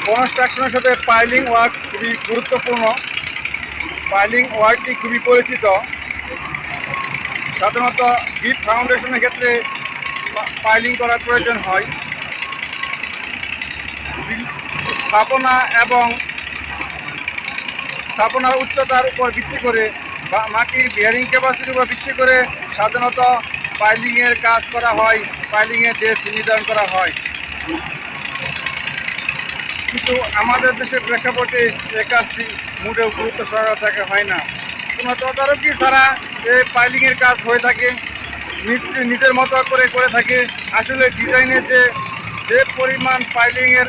কনস্ট্রাকশনের সাথে piling work খুবই গুরুত্বপূর্ণ। পাইলিং ওয়ার্কটি খুবই পরিচিত। সাধারণত ডিপ ফাউন্ডেশনের ক্ষেত্রে পাইলিং করার প্রয়োজন হয়। স্থাপনা এবং স্থাপনার উচ্চতার উপর ভিত্তি করে বা মাটির বিয়ারিং ক্যাপাসিটির উপর ভিত্তি করে সাধারণত পাইলিংয়ের কাজ করা হয়, পাইলিংয়ের ডেপথ নির্ধারণ করা হয়। কিন্তু আমাদের দেশের প্রেক্ষাপটে এই কাজটি মোটেও গুরুত্ব সহকারে থাকা হয় না। কোনো তদারকি ছাড়া এই পাইলিংয়ের কাজ হয়ে থাকে, মিস্ত্রি নিজের মতো করে করে থাকে। আসলে ডিজাইনে যে পরিমাণ পাইলিংয়ের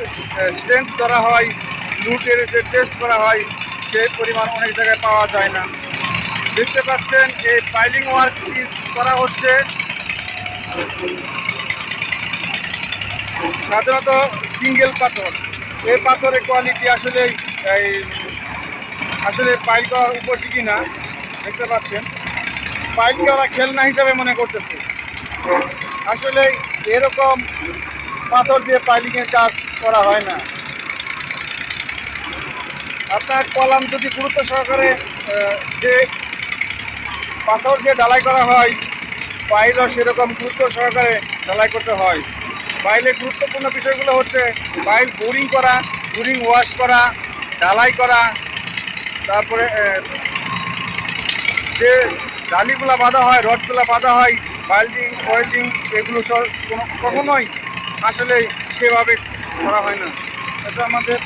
স্ট্রেংথ ধরা হয়, লুটের যে টেস্ট করা হয়, সেই পরিমাণ অনেক জায়গায় পাওয়া যায় না। দেখতে পাচ্ছেন এই পাইলিং ওয়ার্কটি করা হচ্ছে সাধারণত সিঙ্গেল পাথর। এই পাথরের কোয়ালিটি আসলে পাইল করার উপযোগী না। দেখতে পাচ্ছেন পাইলকে ওরা খেলনা হিসাবে মনে করতেছে। আসলে এরকম পাথর দিয়ে পাইলিংয়ের কাজ করা হয় না। আপনার কলাম যদি গুরুত্ব সহকারে যে পাথর দিয়ে ঢালাই করা হয়, পাইলও সেরকম গুরুত্ব সহকারে ঢালাই করতে হয়। পাইলের গুরুত্বপূর্ণ বিষয়গুলো হচ্ছে পাইল বোরিং করা, বোরিং ওয়াশ করা, ঢালাই করা, তারপরে যে জালিগুলো বাঁধা হয়, রডগুলো বাঁধা হয়, ওয়েল্ডিং ওয়েল্ডিং এগুলো সব কখনোই আসলে সেভাবে করা হয় না। এটা আমাদের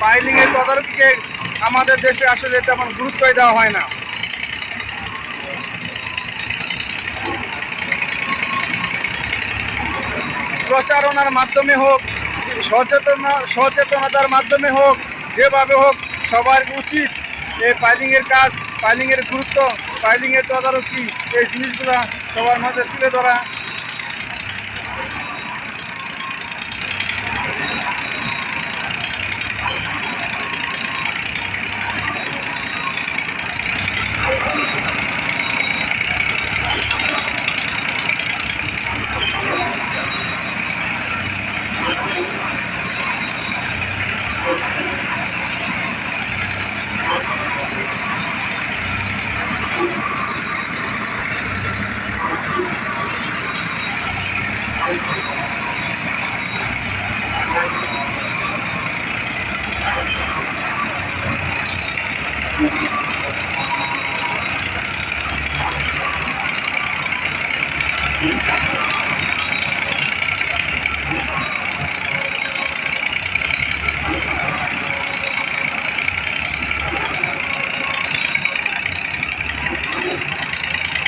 পাইলিংয়ের তদারকিকে আমাদের দেশে আসলে তেমন গুরুত্বই দেওয়া হয় না। প্রচারণার মাধ্যমে হোক, সচেতনতার মাধ্যমে হোক, যেভাবে হোক সবার উচিত এই পাইলিংয়ের কাজ, পাইলিংয়ের গুরুত্ব, পাইলিংয়ের তদারকি এই জিনিসগুলো সবার মধ্যে তুলে ধরা।